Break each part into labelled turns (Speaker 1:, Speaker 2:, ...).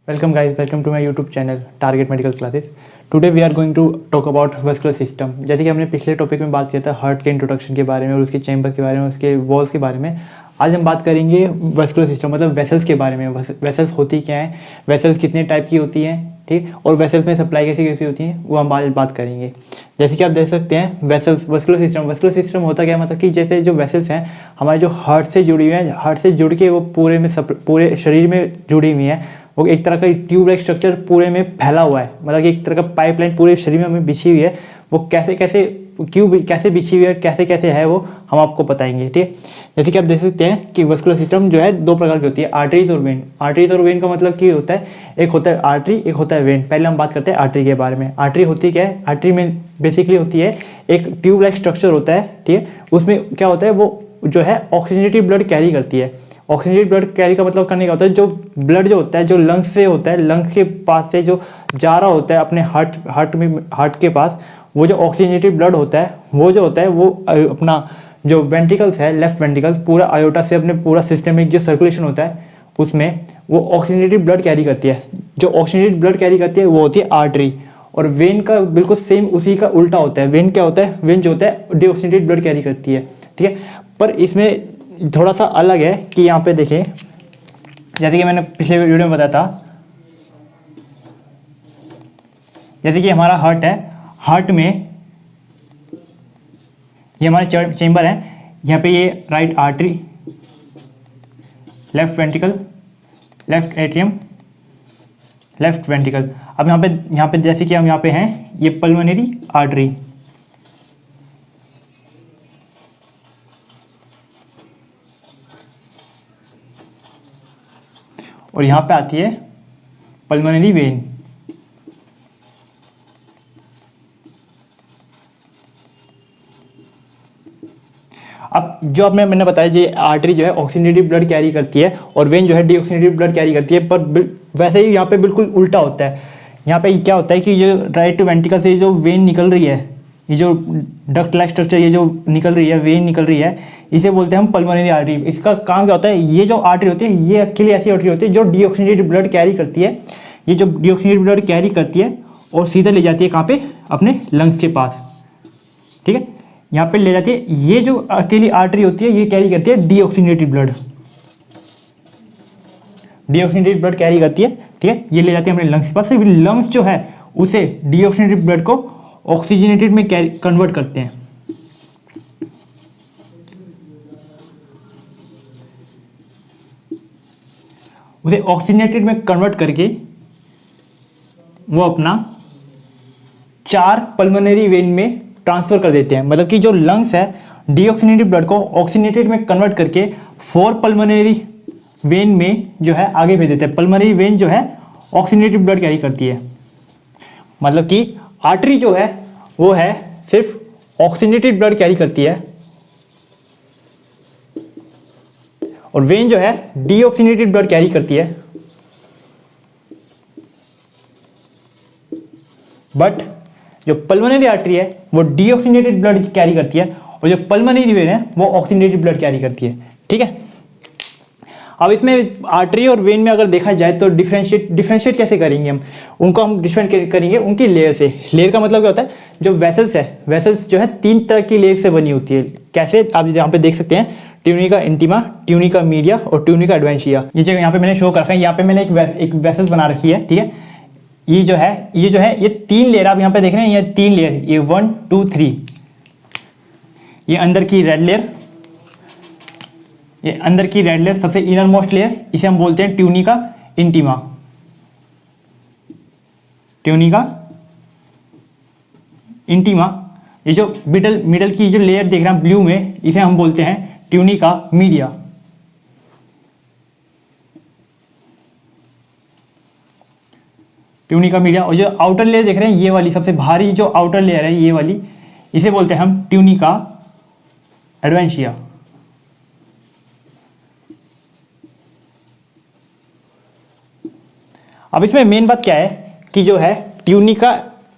Speaker 1: Welcome guys, welcome to my YouTube channel Target Medical Classes. Today we are going to talk about vascular system. जैसे कि हमने पिछले topic में बात किया था हार्ट के इंट्रोडक्शन के बारे में और उसके चैम्बर के बारे में, उसके वॉल्स के बारे में। आज हम बात करेंगे वैस्कुलर सिस्टम मतलब वेसल्स के बारे में। वेसल्स होती क्या हैं, वेसल्स कितने टाइप की होती हैं, ठीक, और वेसल्स में सप्लाई कैसी कैसी होती हैं, वो हम आज बात करेंगे। जैसे कि आप देख सकते हैं वेसल्स, वैस्कुलर सिस्टम होता क्या है, मतलब कि जैसे जो वेसल्स हैं हमारे जो हार्ट से जुड़ी हुई हैं, हार्ट से जुड़ के वो पूरे शरीर में जुड़ी हुई हैं। वो एक तरह का ट्यूब लाइक स्ट्रक्चर पूरे में फैला हुआ है, मतलब कि एक तरह का पाइपलाइन पूरे शरीर में हमें बिछी हुई है। वो कैसे बिछी हुई है, कैसे कैसे है, वो हम आपको बताएंगे, ठीक है। जैसे कि आप देख सकते हैं कि वैस्कुलर सिस्टम जो है दो प्रकार की होती है, आर्टरीज और वेन। आर्टरीज और वेन का मतलब क्या होता है, एक होता है आर्टरी, एक होता है वेन। पहले हम बात करते हैं आर्टरी के बारे में। आर्टरी होती क्या है, आर्टरी में बेसिकली होती है एक ट्यूब लाइक स्ट्रक्चर होता है, ठीक है। उसमें क्या होता है, वो जो है ऑक्सीजनेटेड ब्लड कैरी करती है। ऑक्सीजनेटेड ब्लड कैरी का मतलब करने का होता है, जो ब्लड जो होता है जो लंग्स से होता है, लंग्स के पास से जो जा रहा होता है अपने हार्ट के पास, वो जो ऑक्सीजनेटेड ब्लड होता है वो जो होता है वो अपना जो वेंट्रिकल्स है, लेफ्ट वेंट्रिकल्स, पूरा आयोटा से अपने पूरा सिस्टमिक जो सर्कुलेशन होता है उसमें वो ऑक्सीजनेटेड ब्लड कैरी करती है। जो ऑक्सीजनेटेड ब्लड कैरी करती है वो होती है आर्टरी। और वेन का बिल्कुल सेम उसी का उल्टा होता है। वेन क्या होता है, वेन जो होता है डीऑक्सीजनेटेड ब्लड कैरी करती है, ठीक है। पर इसमें थोड़ा सा अलग है कि यहाँ पे देखें, जैसे कि मैंने पिछले वीडियो में बताया था, जैसे कि हमारा हार्ट है, हार्ट में ये हमारे चेंबर है, यहाँ पे ये right artery, left ventricle, left atrium, left ventricle. अब यहाँ पे जैसे कि हम यहाँ पे हैं, ये पल्मोनरी आर्टरी, और यहाँ पे आती है पल्मोनरी वेन। अब जो अब मैंने बताया, जो आर्टरी जो है ऑक्सीजनेटेड ब्लड कैरी करती है और वेन जो है डीऑक्सीजनेटेड ब्लड कैरी करती है। पर वैसे ही यहाँ पे बिल्कुल उल्टा होता है। यहाँ पे क्या होता है कि जो राइट वेंट्रिकल से जो वेन निकल रही है, ये जो डक्ट लाइक स्ट्रक्चर, ये जो निकल रही है, वेन निकल रही है, इसे बोलते हैं हम पल्मोनरी आर्टरी। इसका काम क्या होता है, ये जो आर्टरी होती है ये अकेली ऐसी आर्टरी होती है जो डीऑक्सीजनेटेड ब्लड कैरी करती है। ये जो डीऑक्सीजनेटेड ब्लड कैरी करती है और सीधा ले जाती है कहाँ पे, अपने लंग्स के पास, ठीक है। यहाँ पे ले जाती है, ये जो अकेली आर्टरी होती है ये कैरी करती है deoxygenated blood, deoxygenated blood carry करती है, ठीक है। ये ले जाती है अपने लंग्स के पास। लंग्स जो है उसे डीऑक्सीजनेटेड ब्लड को ऑक्सीजनेटेड में कन्वर्ट करते हैं। उसे ऑक्सीजनेटेड में कन्वर्ट करके वो अपना 4 पल्मोनरी वेन में ट्रांसफर कर देते हैं। मतलब कि जो लंग्स है डीऑक्सीजनेटेड ब्लड को ऑक्सीजनेटेड में कन्वर्ट करके 4 पल्मोनरी वेन में जो है आगे भेज देते हैं। पल्मोनरी वेन जो है ऑक्सीजनेटेड ब्लड कैरी करती है। मतलब कि आर्टरी जो है वो है सिर्फ ऑक्सीजनेटेड ब्लड कैरी करती है और वेन जो है डीऑक्सीजनेटेड ब्लड कैरी करती है। बट जो पल्मोनरी आर्टरी है वो डीऑक्सीजनेटेड ब्लड कैरी करती है और जो पल्मोनरी वेन है वो ऑक्सीजनेटेड ब्लड कैरी करती है, ठीक है। अब इसमें आर्टरी और वेन में अगर देखा जाए तो डिफरेंशिएट कैसे करेंगे हम डिफरेंशिएट करेंगे उनकी लेयर से। लेयर का मतलब क्या होता है, जो वेसल्स है, वेसल्स जो है 3 तरह की लेयर से बनी होती है। कैसे, आप यहाँ पे देख सकते हैं, ट्यूनिका इंटीमा, ट्यूनिका मीडिया और ट्यूनिका एडवेंशिया। ये जगह यहाँ पे मैंने शो कर रखा है, यहाँ पे मैंने एक वेसल्स बना रखी है, ठीक है। ये जो है ये 3 लेयर आप यहाँ पे देख रहे हैं, ये 3 लेयर, ये 1 2 3। ये अंदर की रेड लेयर, ये अंदर की रेड लेयर सबसे इनर मोस्ट लेयर, इसे हम बोलते हैं ट्यूनिका इंटीमा। Tunica intima. ये जो मिडल की जो लेयर देख रहे हैं ब्लू में, इसे हम बोलते हैं ट्यूनिका मीडिया। Tunica media. और जो आउटर लेयर देख रहे हैं, ये वाली सबसे भारी जो आउटर लेयर है ये वाली, इसे बोलते हैं हम ट्यूनिका एडवेंशिया। अब इसमें मेन बात क्या है कि जो है ट्यूनिका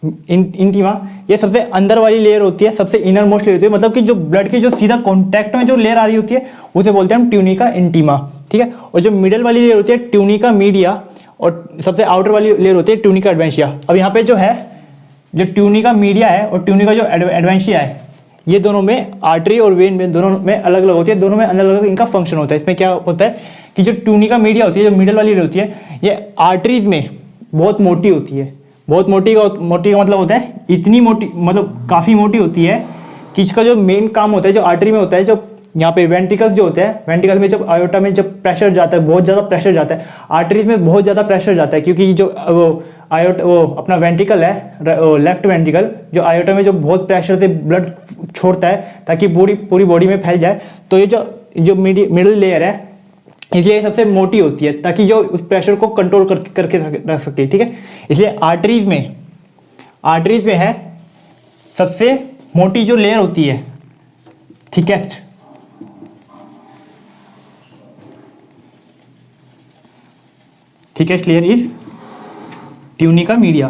Speaker 1: इंटीमा, ये सबसे अंदर वाली लेयर होती है, सबसे इनर मोस्ट लेयर होती है। मतलब कि जो ब्लड के जो सीधा कॉन्टैक्ट में जो लेयर आ रही होती है उसे बोलते हैं हम ट्यूनिका इंटीमा, ठीक है। और जो मिडल वाली लेयर होती है ट्यूनिका मीडिया, और सबसे आउटर वाली लेयर होती है ट्यूनिका एडवेंशिया। अब यहाँ पे जो है जो ट्यूनिका मीडिया है और ट्यूनिका जो एडवेंशिया है, ये दोनों में आर्टरी और वेन में दोनों में अलग अलग होती है, दोनों में अलग अलग इनका फंक्शन होता है। इसमें क्या होता है कि जो ट्यूनिका मीडिया होती है, जो मिडल वाली होती है, ये आर्टरीज में बहुत मोटी होती है। बहुत मोटी का मतलब होता है इतनी मोटी, मतलब काफ़ी मोटी होती है कि इसका जो मेन काम होता है जो आर्टरी में होता है, जो यहाँ पे वेंट्रिकल्स जो होते हैं, वेंट्रिकल्स में जब आयोटा में जब प्रेशर जाता है, बहुत ज़्यादा प्रेशर जाता है, आर्टरीज में बहुत ज़्यादा प्रेशर जाता है, क्योंकि जो वो आयोटा वो अपना वेंट्रिकल है, लेफ्ट वेंट्रिकल, जो आयोटा में जो बहुत प्रेशर से ब्लड छोड़ता है ताकि पूरी बॉडी में फैल जाए। तो ये जो मिडिल लेयर है, इसलिए सबसे मोटी होती है ताकि जो उस प्रेशर को कंट्रोल करके रख सके, ठीक है। इसलिए आर्टरीज में है सबसे मोटी जो लेयर होती है, thickest layer is tunica media.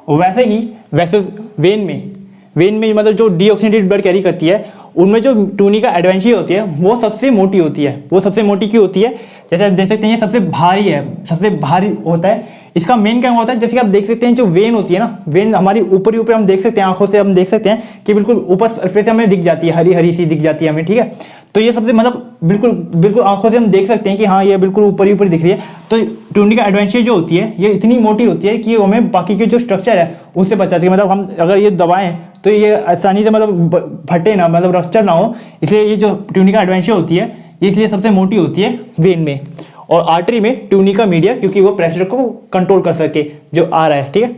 Speaker 1: वैसे वेन में मतलब जो डीऑक्सीनेटेड ब्लड कैरी करती है, उनमें जो ट्यूनिका एडवेंशिया होती है वो सबसे मोटी होती है। वो सबसे मोटी क्यों होती है? जैसे आप देख सकते हैं ये सबसे भारी है, सबसे भारी होता है। इसका मेन क्या होता है, जैसे कि आप देख सकते हैं जो वेन होती है ना, वेन हमारी ऊपर हम देख सकते हैं, आंखों से हम देख सकते हैं कि बिल्कुल ऊपर सरफेस से हमें दिख जाती है, हरी हरी सी दिख जाती है हमें, ठीक है। तो ये सबसे मतलब बिल्कुल आंखों से हम देख सकते हैं कि हाँ ये बिल्कुल ऊपर दिख रही है। तो ट्यूनिका एडवेंशिया जो होती है ये इतनी मोटी होती है कि हमें बाकी के जो स्ट्रक्चर है उससे बचाती है। मतलब हम अगर ये दबाएं तो ये आसानी से मतलब फटे ना, मतलब रप्चर ना हो, इसलिए ये जो ट्यूनिका एडवेंशिया होती है ये इसलिए सबसे मोटी होती है वेन में। और आर्टरी में ट्यूनिका मीडिया, क्योंकि वो प्रेशर को कंट्रोल कर सके जो आ रहा है, ठीक है।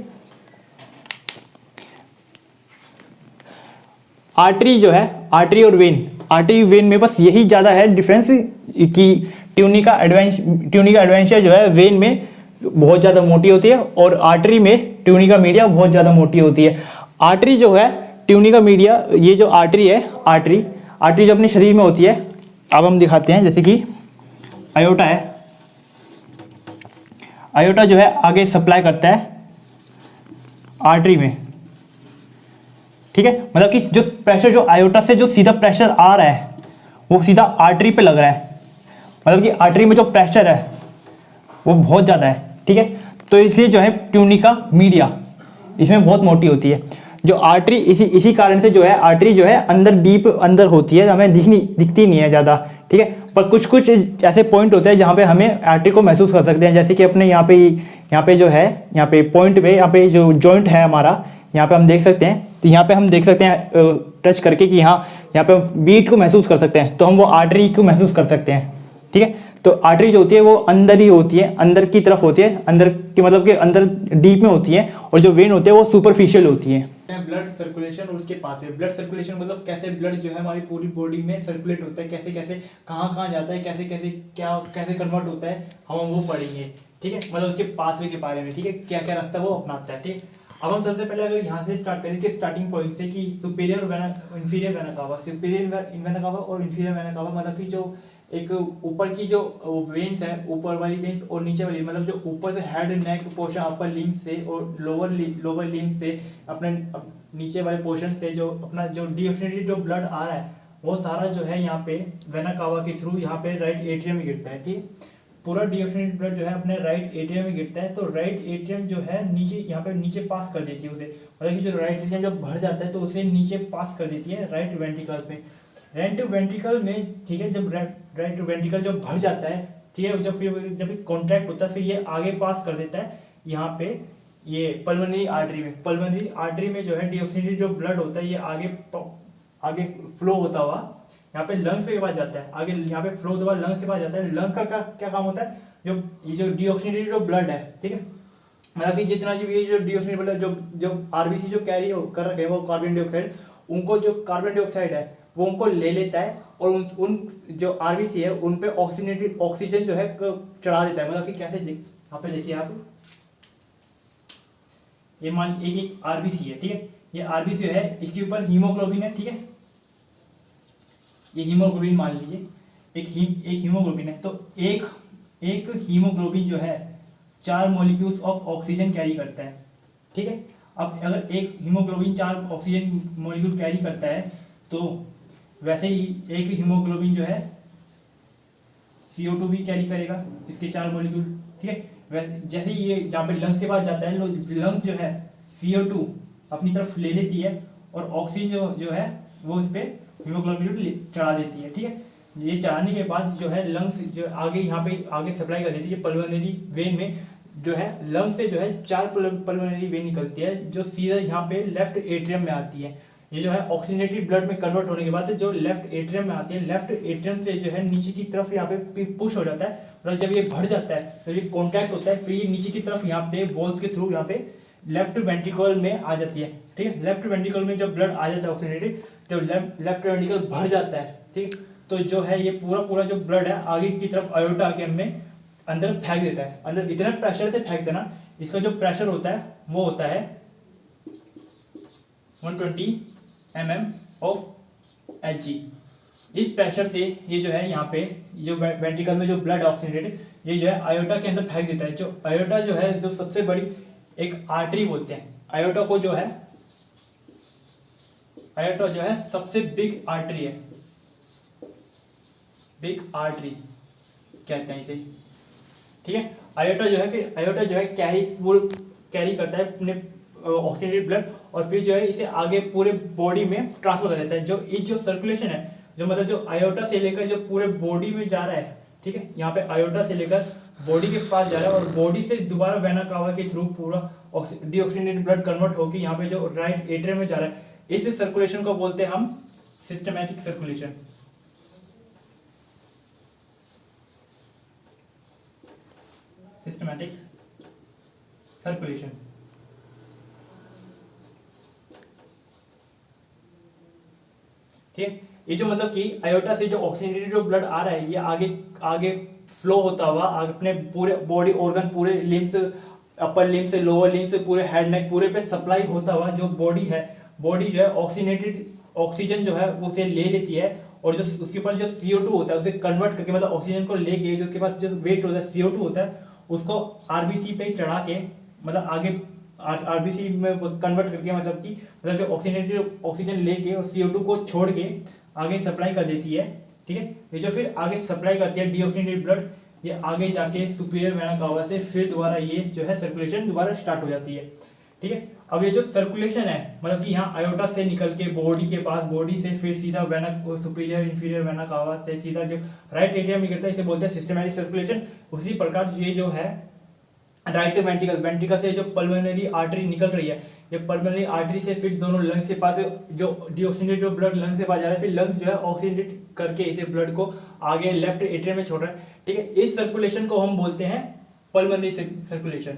Speaker 1: आर्टरी जो है, आर्टरी और वेन में बस यही ज़्यादा है डिफरेंस कि ट्यूनिका एडवेंशिया जो है वेन में बहुत ज़्यादा मोटी होती है और आर्टरी में ट्यूनिका मीडिया बहुत ज़्यादा मोटी होती है। आर्टरी जो है, ट्यूनिका मीडिया, ये जो आर्टरी है, आर्टरी जो अपने शरीर में होती है, अब हम दिखाते हैं। जैसे कि आयोटा है, आयोटा जो है आगे सप्लाई करता है आर्टरी में, ठीक है। मतलब कि जो प्रेशर जो आयोटा से जो सीधा प्रेशर आ रहा है वो सीधा आर्टरी पे लग रहा है, मतलब कि आर्टरी में जो प्रेशर है वो बहुत ज़्यादा है, ठीक है। तो इसलिए जो है ट्यूनिका मीडिया इसमें बहुत मोटी होती है। जो आर्टरी इसी कारण से जो है आर्टरी जो है अंदर डीप अंदर होती है, हमें दिखती नहीं है ज़्यादा, ठीक है। पर कुछ ऐसे पॉइंट होते हैं जहाँ पे हमें आर्टरी को महसूस कर सकते हैं। जैसे कि अपने यहाँ पे जो है, यहाँ पे पॉइंट पे, यहाँ पे जो जॉइंट है हमारा, यहाँ पे हम देख सकते हैं। तो यहाँ पे हम देख सकते हैं टच करके कि हाँ यहाँ पे बीट को महसूस कर सकते हैं, तो हम वो आर्टरी को महसूस कर सकते हैं, ठीक है। तो आर्टरी जो होती है वो अंदर ही होती है, अंदर की तरफ होती है, अंदर की मतलब कि अंदर डीप में होती है, और जो वेन होती है वो सुपरफिशियल होती है।
Speaker 2: ब्लड सर्कुलेशन और उसके पास है। ब्लड सर्कुलेशन मतलब कैसे ब्लड जो है हमारी पूरी बॉडी में सर्कुलेट होता है, कैसे कैसे कहाँ जाता है, कैसे कन्वर्ट होता है, हम वो पढ़ेंगे, ठीक है। मतलब उसके पाथवे के बारे में, ठीक है, क्या क्या रास्ता वो अपनाता है, ठीक। अब हम सबसे पहले अगर यहाँ से स्टार्ट करें कि स्टार्टिंग पॉइंट से कि superior inferior vena cava, superior vena cava और इंफीरियर वेना कावा, मतलब कि जो एक ऊपर की जो वेन्स है, ऊपर वाली वेन्स और नीचे वाली, मतलब जो ऊपर से head neck portion upper limb से और लोअर लिम्ब से अपने नीचे वाले पोर्शन से जो अपना जो डीऑक्सीनेटेड जो ब्लड आ रहा है वो सारा जो है यहाँ पे वेना कावा के थ्रू यहाँ पे राइट एट्रियम में गिरता है, ठीक। पूरा डीऑक्सीनेटेड ब्लड जो है अपने राइट एट्रियम में गिरता है। तो राइट एट्रियम जो है नीचे यहाँ पे नीचे पास कर देती है उसे, मतलब कि जो राइट एट्रियम जब भर जाता है तो उसे नीचे पास कर देती है राइट वेंट्रिकल्स में, राइट वेंट्रिकल में, ठीक है। जब राइट वेंट्रिकल जब भर जाता है, ठीक है, जब कॉन्ट्रैक्ट होता है फिर ये आगे पास कर देता है यहाँ पे ये पल्मोनरी आर्टरी में जो है डीऑक्सीनेटेड जो ब्लड होता है ये आगे फ्लो होता हुआ यहाँ पे लंग्स के पास जाता है, आगे यहाँ पे फ्लो होता हुआ लंग्स के पास जाता है। लंग्स का क्या काम होता है, जो डीऑक्सीनेटेड जो ब्लड है, ठीक है, मतलब कि जितना ये जो डीऑक्सीनेटेड ब्लड जो आरबीसी जो कैरी कर रखे हैं वो कार्बन डाइऑक्साइड, उनको जो कार्बन डाइऑक्साइड है वो उनको ले लेता है और उन जो आरबीसी है उन पे ऑक्सीजन जो है चढ़ा देता है। मतलब कि कैसे, यहाँ पे देखिए आप, ये मान एक आरबीसी है, ठीक है, ये आरबीसी है, इसके ऊपर हीमोग्लोबिन है, ठीक है, ये हीमोग्लोबिन मान लीजिए, एक हीमोग्लोबिन है। तो एक हीमोग्लोबिन जो है 4 मॉलिक्यूल्स ऑफ ऑक्सीजन कैरी करता है, ठीक है। अब अगर एक हीमोग्लोबिन 4 ऑक्सीजन मॉलिक्यूल कैरी करता है तो वैसे ही एक हीमोग्लोबिन जो है CO2 भी कैरी करेगा, इसके 4 मॉलिक्यूल, ठीक है। जैसे ही ये जहाँ पे लंग्स के पास जाता है, लंग्स जो है CO2 अपनी तरफ ले लेती है और ऑक्सीजन जो है वो इस पर हीमोग्लोबिन चढ़ा देती है, ठीक है। ये चढ़ाने के बाद जो है लंग्स जो आगे यहाँ पे आगे सप्लाई कर देती है पल्मोनरी वेन में, जो है लंग्स से जो है 4 पल्मोनरी वेन निकलती है जो सीधा यहाँ पे लेफ्ट एट्रियम में आती है। ये जो है ऑक्सीजनेटेड ब्लड में कन्वर्ट होने के बाद जो लेफ्ट एट्रियम में आती है, लेफ्ट एट्रियम से जो है नीचे की तरफ यहाँ पे पुश हो जाता है, और जब ये बढ़ जाता है तो ये कॉन्टैक्ट होता है, फिर ये नीचे की तरफ यहाँ पे वॉल्स के थ्रू यहाँ पे लेफ्ट वेंट्रिकल में आ जाती है, ठीक है। लेफ्ट वेंट्रिकल में जब ब्लड आ जाता है ऑक्सीजनेटेड, तो लेफ्ट वेंट्रिकल भर जाता है, ठीक। तो जो है ये पूरा जो ब्लड है आगे की तरफ आयोटा के में अंदर फेंक देता है, अंदर इतना प्रेशर से फेंक देना, इसका जो प्रेशर होता है वो होता है 120 mm ऑफ Hg। इस प्रेशर से ये जो है यहाँ पे जो वेंट्रिकल में जो ब्लड ऑक्सीजनेटेड ये जो है आयोटा के अंदर फेंक देता है। जो आयोटा जो है जो सबसे बड़ी एक आर्टरी बोलते हैं आयोटा को, जो है आयोटा जो है सबसे बिग आर्टरी है, बिग आर्टरी कहते हैं इसे, ठीक है। आयोटा जो है फिर आयोटा जो है कैरी करता है अपने ऑक्सीजनेटेड ब्लड, और फिर जो है इसे आगे पूरे बॉडी में ट्रांसफर कर देता है। जो सर्कुलेशन है, जो मतलब जो आयोटा से लेकर जो पूरे बॉडी में जा रहा है, ठीक है। यहाँ पे आयोटा से लेकर बॉडी के पास जा रहा है और बॉडी से दोबारा वेना कावा के थ्रू पूरा डीऑक्सीजनेटेड ब्लड कन्वर्ट होकर यहाँ पे जो राइट एट्रियम में जा रहा है, इस सर्कुलेशन को बोलते हैं हम सिस्टमैटिक सर्कुलेशन। सिस्टमैटिक सर्कुलेशन, ठीक है। ये जो मतलब कि आयोटा से जो ऑक्सीजनेटेड जो ब्लड आ रहा है ये आगे फ्लो होता हुआ अपने पूरे बॉडी ऑर्गन, पूरे लिम्स, अपर लिम्स से लोअर लिम्स से पूरे हेड नेक पूरे पे सप्लाई होता हुआ जो बॉडी है, बॉडी जो है ऑक्सीजनेटेड ऑक्सीजन जो है उसे ले लेती है, और जो उसके पास जो CO2 होता है उसे कन्वर्ट करके, मतलब ऑक्सीजन को लेके जो उसके पास जो वेस्ट होता है CO2 होता है उसको RBC पे चढ़ा के, मतलब आगे RBC में कन्वर्ट करके, मतलब जो ऑक्सीजन लेके और CO2 को छोड़ के आगे सप्लाई कर देती है, ठीक है। ये जो फिर आगे सप्लाई करती है डीऑक्सीजनेटेड ब्लड, ये आगे जाके सुपीरियर वेना कावा से फिर दोबारा ये जो है सर्कुलेशन दोबारा स्टार्ट हो जाती है, ठीक है। अब ये जो सर्कुलेशन है, मतलब कि यहाँ आयोटा से निकल के बॉडी के पास, बॉडी से फिर सीधा vena superior inferior vena cava से सीधा जो राइट एट्रियम में गिरता है, इसे बोलते हैं सिस्टमैटिक सर्कुलेशन। उसी प्रकार ये जो है राइट वेंट्रिकल, वेंट्रिकल से जो पल्मोनरी आर्टरी निकल रही है, ये पल्मोनरी आर्टरी से फिर दोनों लंग्स के पास जो डीऑक्सीजनेटेड जो ब्लड लंग्स के पास जा रहा है, फिर लंग्स जो है ऑक्सीजनेट करके इसे ब्लड को आगे लेफ्ट एट्रियम में छोड़ रहा है, ठीक है। इस सर्कुलेशन को हम बोलते हैं pulmonary circulation,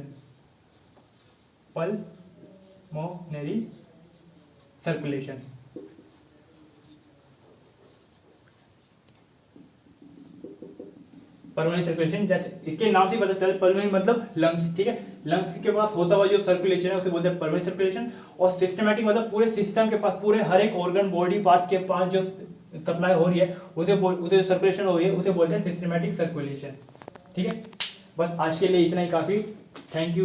Speaker 2: pulmonary circulation. Pulmonary circulation, जैसे इसके नाम से पता चले पल्मोनरी मतलब लंग्स, ठीक है। लंग्स के पास होता हुआ जो सर्कुलेशन है उसे बोलते हैं पल्मोनरी सर्कुलेशन, और सिस्टमैटिक मतलब पूरे सिस्टम के पास, पूरे हर एक ऑर्गन बॉडी पार्ट्स के पास जो सप्लाई हो रही है उसे सर्कुलेशन हो रही है उसे बोलते हैं सिस्टमैटिक सर्कुलेशन, ठीक है। बस आज के लिए इतना ही काफ़ी। Thank you.